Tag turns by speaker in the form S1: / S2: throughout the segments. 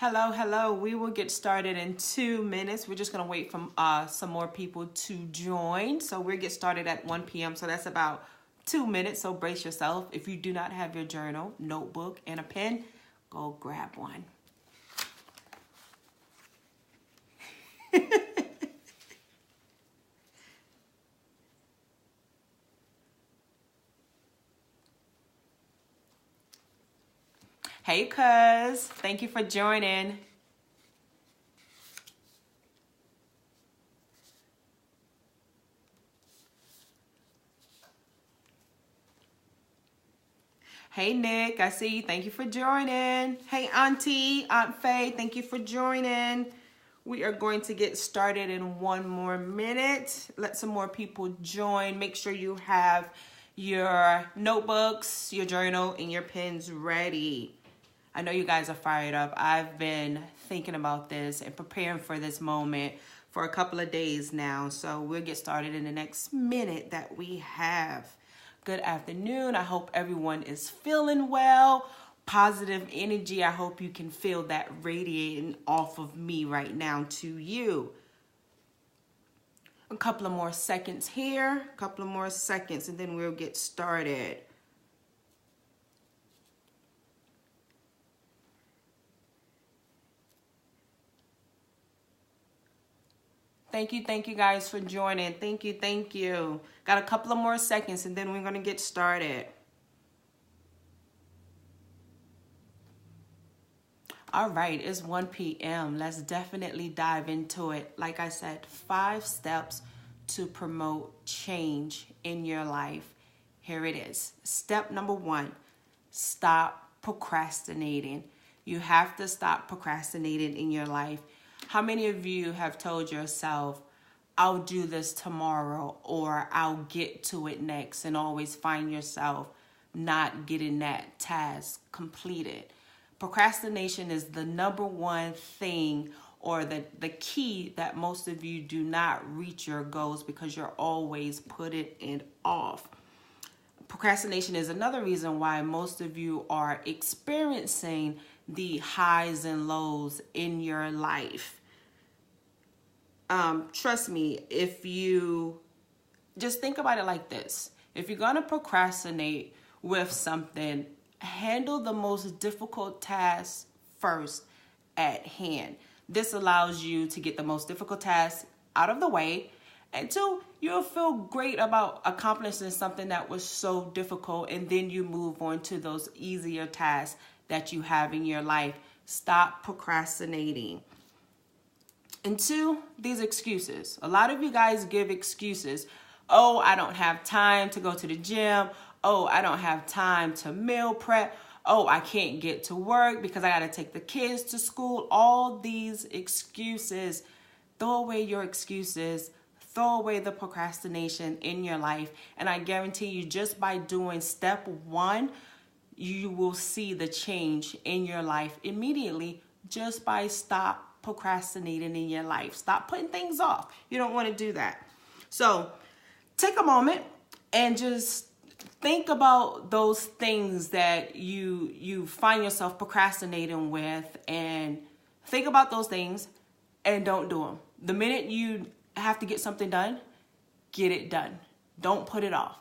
S1: Hello, hello. We will get started in 2 minutes. We're just going to wait for some more people to join. So we'll get started at 1 p.m. So that's about 2 minutes. So brace yourself. If you do not have your journal, notebook, and a pen, go grab one. Hey, cuz. Thank you for joining. Hey, Nick. I see you. Thank you for joining. Hey, Auntie, Aunt Faye. Thank you for joining. We are going to get started in 1 more minute. Let some more people join. Make sure you have your notebooks, your journal, and your pens ready. I know you guys are fired up. I've been thinking about this and preparing for this moment for a couple of days now. So we'll get started in the next minute that we have. Good afternoon. I hope everyone is feeling well. Positive energy. I hope you can feel that radiating off of me right now to you. A couple of more seconds here. A couple of more seconds and then we'll get started. Thank you guys for joining. Thank you. Got a couple of more seconds and then we're going to get started. All right, it's 1 p.m. Let's definitely dive into it. Like I said, 5 steps to promote change in your life. Here it is. Step number 1, stop procrastinating. You have to stop procrastinating in your life. How many of you have told yourself, I'll do this tomorrow or I'll get to it next, and always find yourself not getting that task completed? Procrastination is the number one thing, or the key that most of you do not reach your goals because you're always putting it off. Procrastination is another reason why most of you are experiencing the highs and lows in your life. Trust me, if you just think about it like this, if you're going to procrastinate with something, handle the most difficult task first at hand. This allows you to get the most difficult task out of the way. And 2, you'll feel great about accomplishing something that was so difficult, and then you move on to those easier tasks that you have in your life. Stop procrastinating. And 2, these excuses. A lot of you guys give excuses. Oh, I don't have time to go to the gym. Oh, I don't have time to meal prep. Oh, I can't get to work because I got to take the kids to school. All these excuses. Throw away your excuses. Throw away the procrastination in your life. And I guarantee you, just by doing step 1, you will see the change in your life immediately, just by stop procrastinating in your life. Stop putting things off. You don't want to do that. So take a moment and just think about those things that you find yourself procrastinating with, and think about those things and don't do them. The minute you have to get something done, get it done. Don't put it off.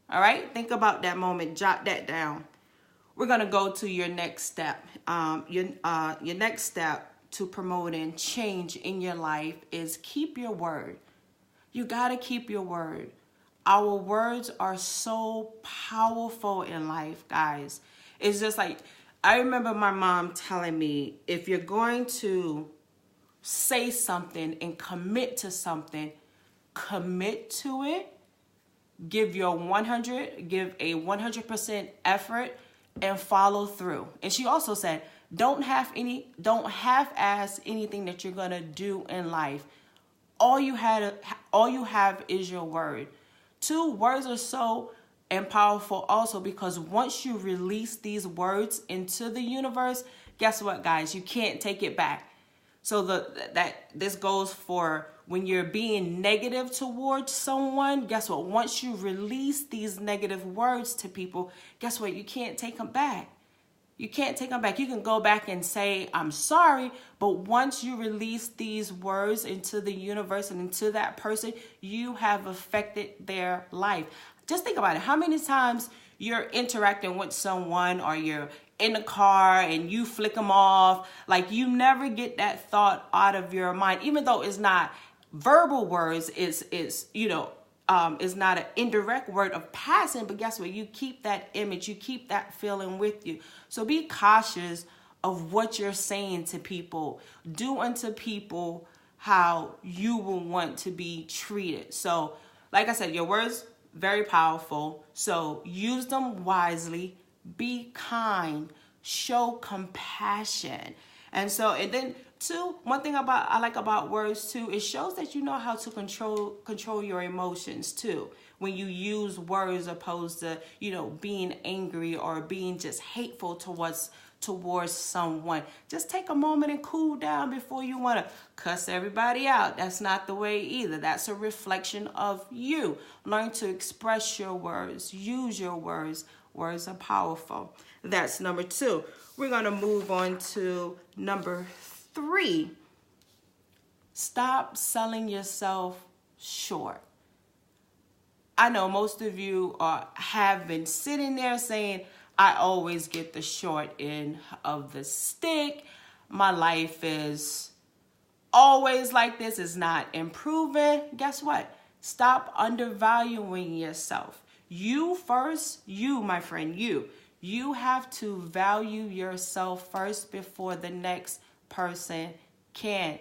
S1: All right? Think about that moment. Jot that down. We're going to go to your next step. Your next step to promoting change in your life is keep your word. You got to keep your word. Our words are so powerful in life, guys. It's just like, I remember my mom telling me, if you're going to say something and commit to something, commit to it. Give a 100% effort and follow through. And she also said, don't half-ass anything that you're gonna do in life. All you have is your word. 2, words are so powerful also because once you release these words into the universe, guess what, guys? You can't take it back. So this goes for when you're being negative towards someone. Guess what? Once you release these negative words to people, guess what? You can't take them back. You can't take them back. You can go back and say, I'm sorry, but once you release these words into the universe and into that person, you have affected their life. Just think about it. How many times you're interacting with someone, or you're in the car and you flick them off, like you never get that thought out of your mind, even though it's not verbal words, is not an indirect word of passing, but guess what? You keep that image, you keep that feeling with you. So be cautious of what you're saying to people. Do unto people how you will want to be treated. So, like I said, your words, very powerful. So use them wisely, be kind, show compassion. And then two, one thing I like about words too, it shows that you know how to control your emotions too. When you use words opposed to, being angry or being just hateful towards someone. Just take a moment and cool down before you want to cuss everybody out. That's not the way either. That's a reflection of you. Learn to express your words. Use your words. Words are powerful. That's number 2. We're going to move on to number 3. Stop selling yourself short. I know most of you have been sitting there saying, I always get the short end of the stick. My life is always like this. It's not improving. Guess what? Stop undervaluing yourself. You first, my friend, you have to value yourself first before the next person can.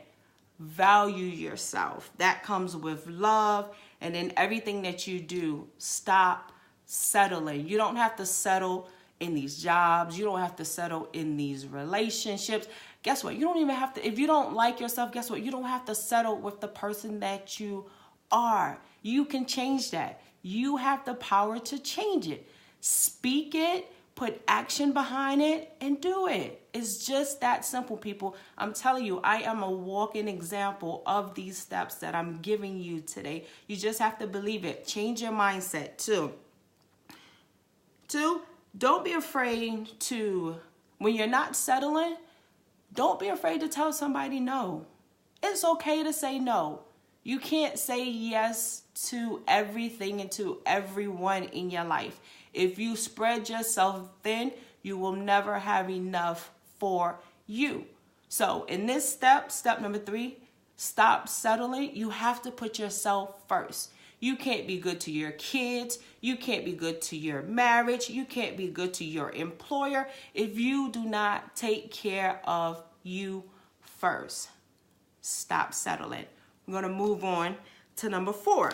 S1: Value yourself. That comes with love. And in everything that you do, stop settling. You don't have to settle in these jobs. You don't have to settle in these relationships. Guess what? You don't even have to, if you don't like yourself, guess what? You don't have to settle with the person that you are. You can change that. You have the power to change it. Speak it, put action behind it, and do it. It's just that simple, people. I'm telling you, I am a walking example of these steps that I'm giving you today. You just have to believe it. Change your mindset too. 2, don't be afraid to, when you're not settling, don't be afraid to tell somebody no. It's okay to say no. You can't say yes to everything and to everyone in your life. If you spread yourself thin, you will never have enough for you. So in this step number 3, stop settling. You have to put yourself first. You can't be good to your kids. You can't be good to your marriage. You can't be good to your employer if you do not take care of you first. Stop settling. We're going to move on to number 4.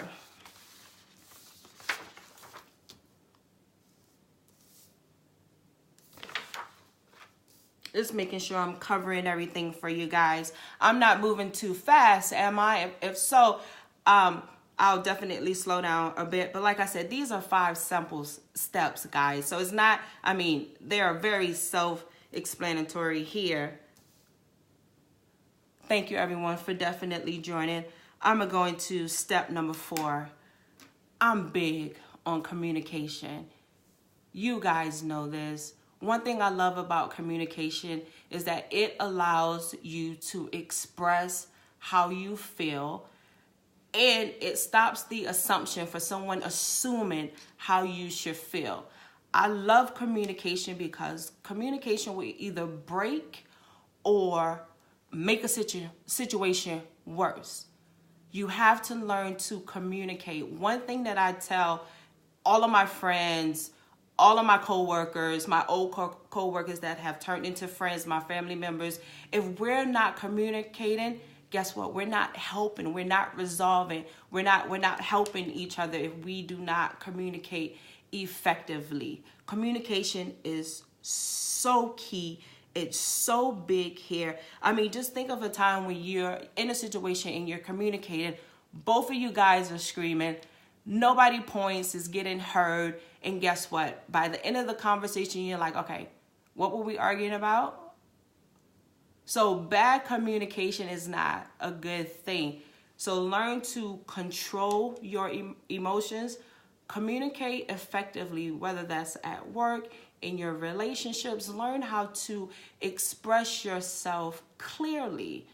S1: Just making sure I'm covering everything for you guys. I'm not moving too fast, am I? If so, I'll definitely slow down a bit. But like I said, these are 5 simple steps, guys. So it's not, they are very self-explanatory here. Thank you, everyone, for definitely joining. I'm going to step number 4. I'm big on communication. You guys know this. One thing I love about communication is that it allows you to express how you feel, and it stops the assumption for someone assuming how you should feel. I love communication because communication will either break or make a situation worse. You have to learn to communicate. One thing that I tell all of my friends, all of my coworkers, my old coworkers that have turned into friends, my family members, if we're not communicating, guess what? We're not helping. We're not resolving. We're not helping each other if we do not communicate effectively. Communication is so key. It's so big here. Just think of a time when you're in a situation and you're communicating. Both of you guys are screaming. Nobody points, is getting heard. And guess what? By the end of the conversation, you're like, okay, what were we arguing about? So bad communication is not a good thing. So learn to control your emotions. Communicate effectively, whether that's at work, in your relationships. Learn how to express yourself clearly.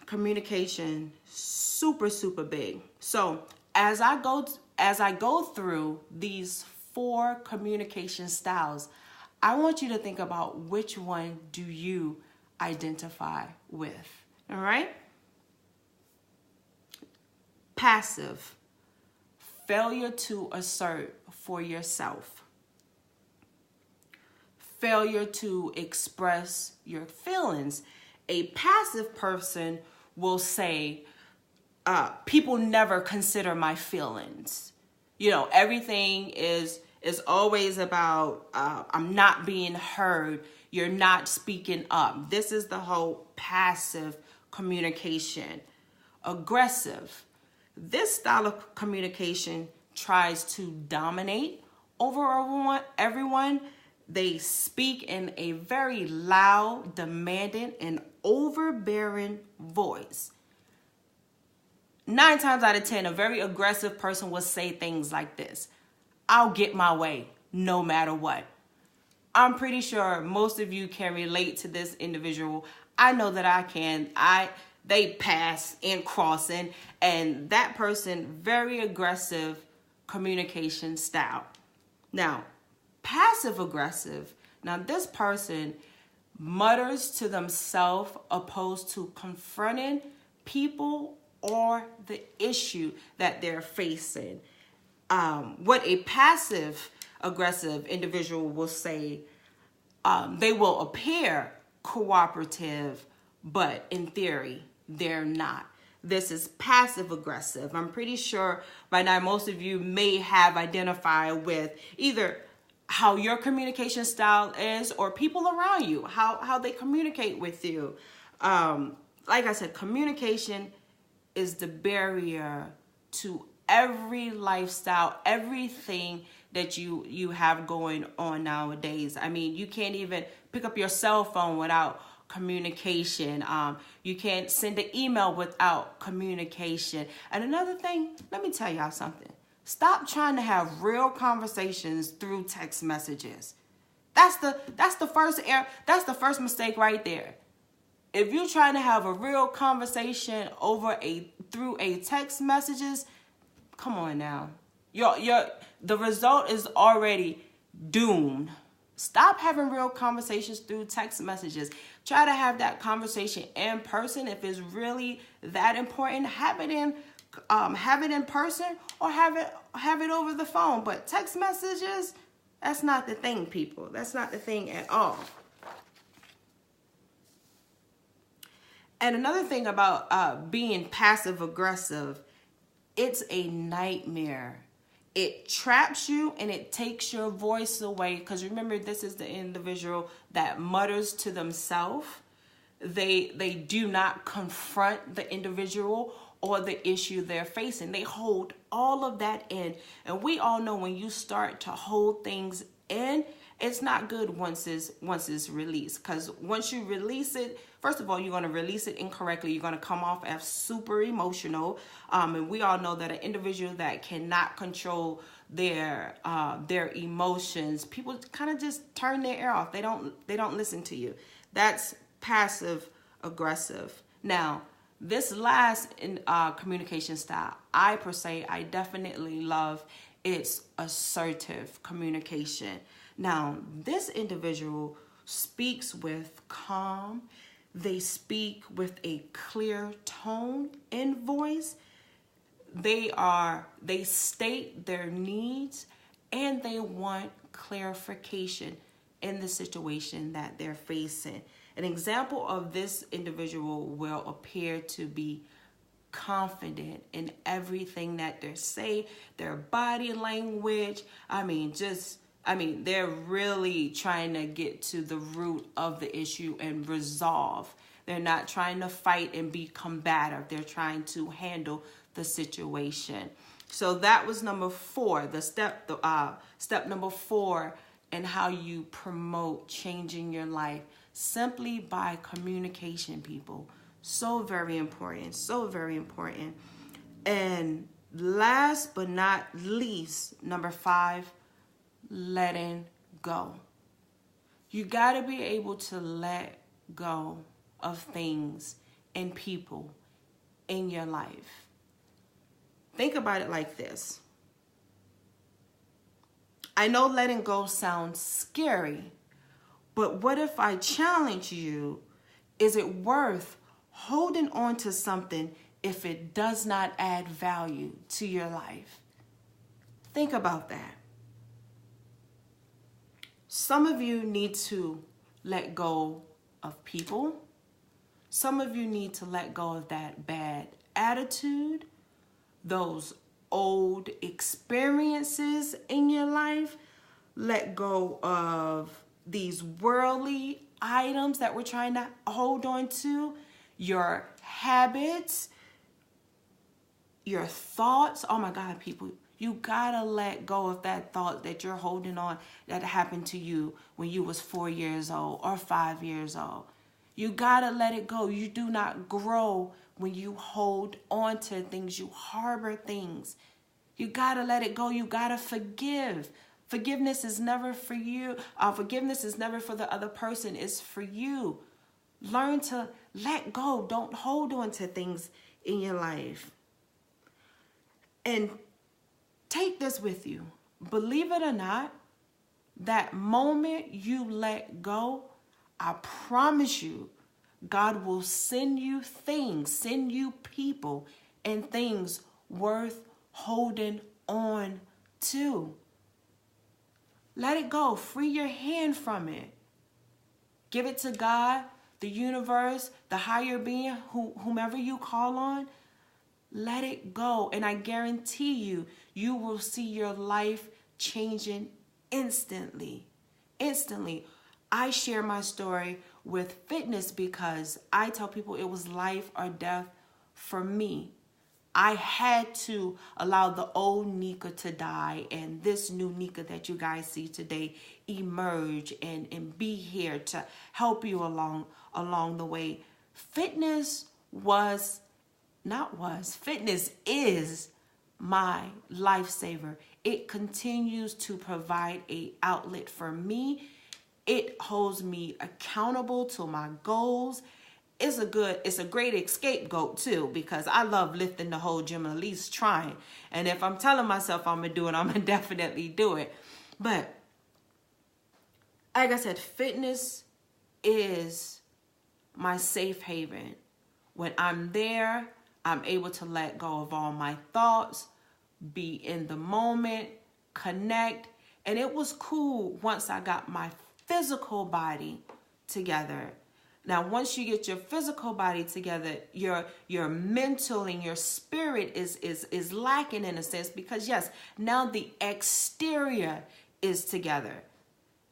S1: Communication, super, super big. So as I go through these 4 communication styles, I want you to think about which one do you identify with. All right? Passive, failure to assert for yourself. Failure to express your feelings. A passive person will say, people never consider my feelings. You know, everything is always about, I'm not being heard. You're not speaking up. This is the whole passive communication. Aggressive. This style of communication tries to dominate over everyone. They speak in a very loud, demanding, and overbearing voice. 9 times out of 10, a very aggressive person will say things like this: I'll get my way no matter what. I'm pretty sure most of you can relate to this individual. I know that I can. They pass in crossing, and that person, very aggressive communication style. Now, passive aggressive. Now, this person mutters to themselves opposed to confronting people or the issue that they're facing. What a passive aggressive individual will say, they will appear cooperative, but in theory, they're not. This is passive aggressive. I'm pretty sure by now most of you may have identified with either how your communication style is or people around you, how they communicate with you. Like I said, communication is the barrier to every lifestyle, everything that you have going on nowadays. I mean, you can't even pick up your cell phone without communication. You can't send an email without communication. And another thing, let me tell y'all something. Stop trying to have real conversations through text messages. That's the first mistake right there. If you're trying to have a real conversation through a text messages, come on now. The result is already doomed. Stop having real conversations through text messages. Try to have that conversation in person. If it's really that important, have it in person or have it over the phone. But text messages, that's not the thing, people. That's not the thing at all. And another thing about being passive aggressive, it's a nightmare. It traps you and it takes your voice away. Because remember, this is the individual that mutters to themselves. They do not confront the individual or the issue they're facing. They hold all of that in. And we all know when you start to hold things in, it's not good once it's released. Because once you release it, first of all, you're going to release it incorrectly. You're going to come off as super emotional. And we all know that an individual that cannot control their emotions, people kind of just turn their ear off. They don't listen to you. That's passive aggressive. Now, this last communication style, I definitely love. It's assertive communication. Now, this individual speaks with calm. They speak with a clear tone and voice. They state their needs and they want clarification in the situation that they're facing. An example of this individual will appear to be confident in everything that they say, their body language. They're really trying to get to the root of the issue and resolve. They're not trying to fight and be combative. They're trying to handle the situation. So that was number 4, step number 4 in how you promote changing your life, simply by communication, people. So very important, so very important. And last but not least, number 5, letting go. You got to be able to let go of things and people in your life. Think about it like this. I know letting go sounds scary, but what if I challenge you? Is it worth holding on to something if it does not add value to your life? Think about that. Some of you need to let go of people. Some of you need to let go of that bad attitude, those old experiences in your life. Let go of these worldly items that we're trying to hold on to, your habits, your thoughts. Oh my God, people, you gotta let go of that thought that you're holding on that happened to you when you was 4 years old or 5 years old. You gotta let it go. You do not grow when you hold on to things, you harbor things. You gotta let it go. You gotta forgive. Forgiveness is never for you. Forgiveness is never for the other person. It's for you. Learn to let go. Don't hold on to things in your life. And take this with you. Believe it or not, that moment you let go, I promise you, God will send you things, send you people and things worth holding on to. Let it go. Free your hand from it. Give it to God, the universe, the higher being, whomever you call on. Let it go. And I guarantee you, you will see your life changing instantly. Instantly. I share my story with fitness because I tell people it was life or death for me. I had to allow the old Nika to die and this new Nika that you guys see today emerge and be here to help you along the way. Fitness fitness is my lifesaver. It continues to provide an outlet for me. It holds me accountable to my goals. It's a great scapegoat too, because I love lifting the whole gym, at least trying. And if I'm telling myself I'm gonna do it, I'm gonna definitely do it. But like I said, fitness is my safe haven. When I'm there, I'm able to let go of all my thoughts, be in the moment, connect. And it was cool once I got my physical body together. Now, once you get your physical body together, your mental and your spirit is lacking in a sense because, yes, now the exterior is together.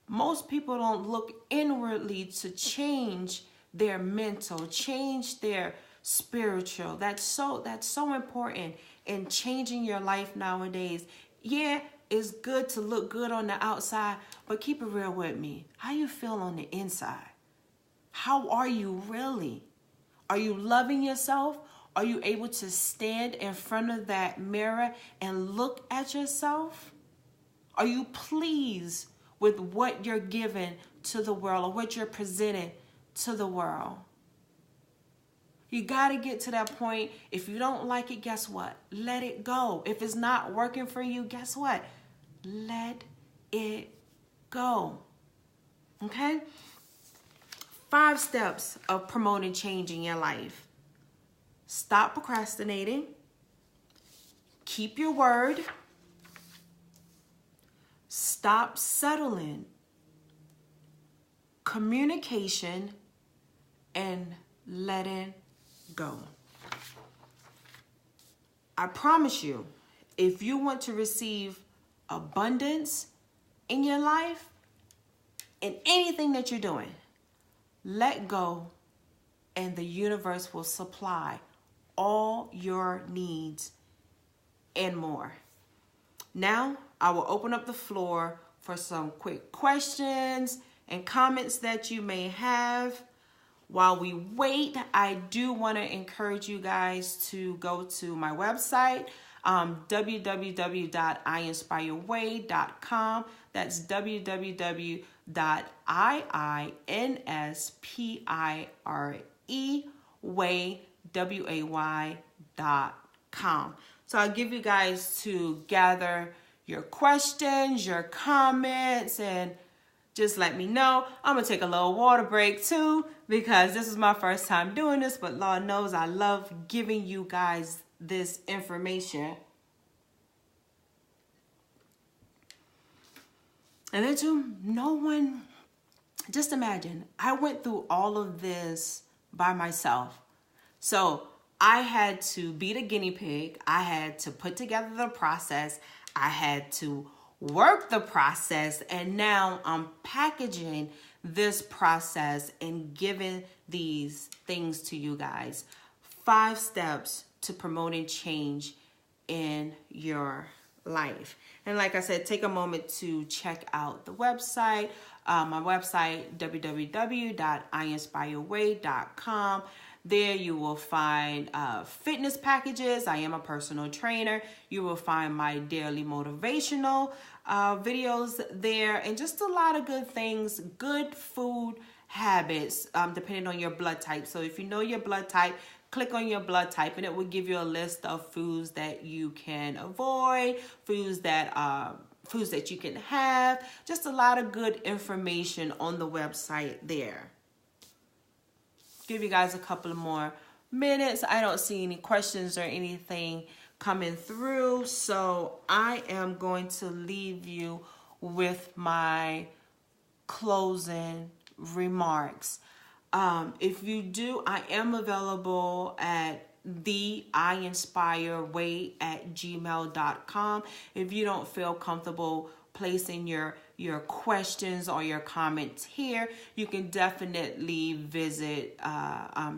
S1: Most people don't look inwardly to change their mental, change their spiritual. That's so important in changing your life nowadays. Yeah, it's good to look good on the outside, but keep it real with me. How you feel on the inside? How are you really? Are you loving yourself? Are you able to stand in front of that mirror and look at yourself? Are you pleased with what you're giving to the world or what you're presenting to the world? You got to get to that point. If you don't like it, guess what? Let it go. If it's not working for you, guess what? Let it go. Okay? 5 steps of promoting change in your life. Stop procrastinating. Keep your word. Stop settling. Communication and letting go. I promise you, if you want to receive abundance in your life, in anything that you're doing, let go and the universe will supply all your needs and more. Now, I will open up the floor for some quick questions and comments that you may have. While we wait, I do want to encourage you guys to go to my website. www.iinspireway.com. That's www.iinspireway.com. So I'll give you guys to gather your questions, your comments, and just let me know. I'm going to take a little water break too, because this is my first time doing this, but Lord knows I love giving you guys this information. And then too, no one, just imagine, I went through all of this by myself. So I had to be the guinea pig. I had to put together the process. I had to work the process. And now I'm packaging this process and giving these things to you guys. 5 steps to promoting change in your life. And like I said, take a moment to check out the website. My website, www.iinspireway.com. There you will find fitness packages. I am a personal trainer. You will find my daily motivational videos there, and just a lot of good things, good food habits, depending on your blood type. So if you know your blood type, click on your blood type and it will give you a list of foods that you can avoid, foods that you can have. Just a lot of good information on the website there. Give you guys a couple of more minutes. I don't see any questions or anything coming through, so I am going to leave you with my closing remarks. If you do, I am available at theiinspireway@gmail.com. If you don't feel comfortable placing your questions or your comments here, you can definitely visit,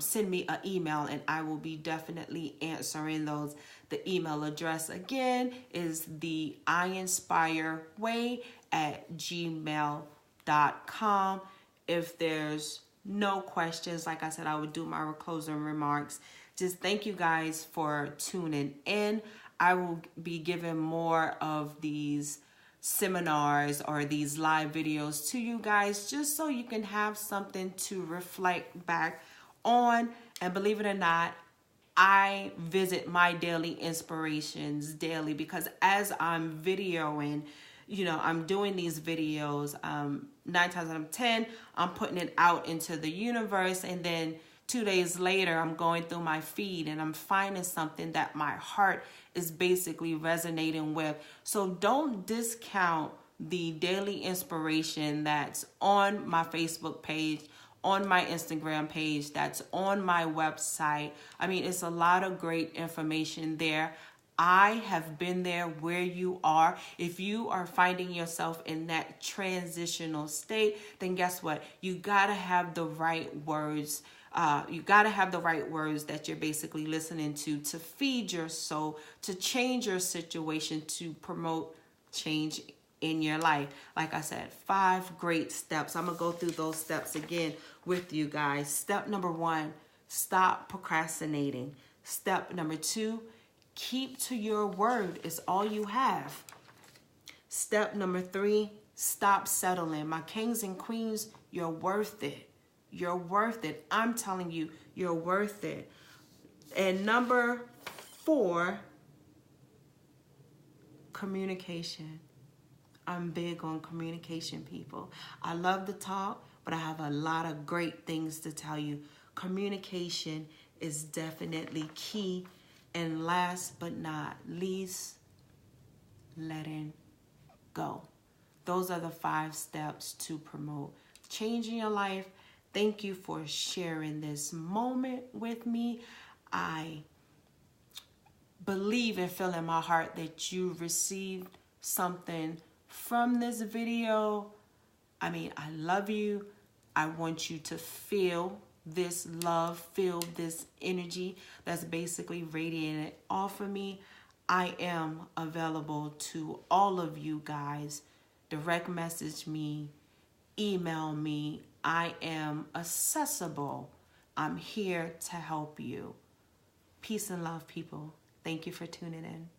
S1: send me an email, and I will be definitely answering those. The email address again is theiinspireway@gmail.com. If there's no questions, like I said, I would do my closing remarks. Just thank you guys for tuning in. I will be giving more of these seminars or these live videos to you guys, just so you can have something to reflect back on. And believe it or not, I visit my daily inspirations daily, because as I'm videoing, I'm doing these videos, 9 times out of 10, I'm putting it out into the universe, and then 2 days later, I'm going through my feed and I'm finding something that my heart is basically resonating with. So don't discount the daily inspiration that's on my Facebook page, on my Instagram page, that's on my website. I mean, it's a lot of great information there. I have been there where you are. If you are finding yourself in that transitional state, then guess what? You got to have the right words. You got to have the right words that you're basically listening to feed your soul, to change your situation, to promote change in your life. Like I said, 5 great steps. I'm going to go through those steps again with you guys. Step number 1, stop procrastinating. Step number 2, keep to your word. It's all you have. Step number 3, stop settling. My kings and queens, you're worth it. You're worth it. I'm telling you, you're worth it. And number 4, communication. I'm big on communication, people. I love to talk, but I have a lot of great things to tell you. Communication is definitely key. And last but not least, letting go. Those are the 5 steps to promote change in your life. Thank you for sharing this moment with me. I believe and feel in my heart that you received something from this video. I mean, I love you. I want you to feel this love, feel this energy that's basically radiating off of me. I am available to all of you guys. Direct message me, email me. I am accessible. I'm here to help you. Peace and love, people. Thank you for tuning in.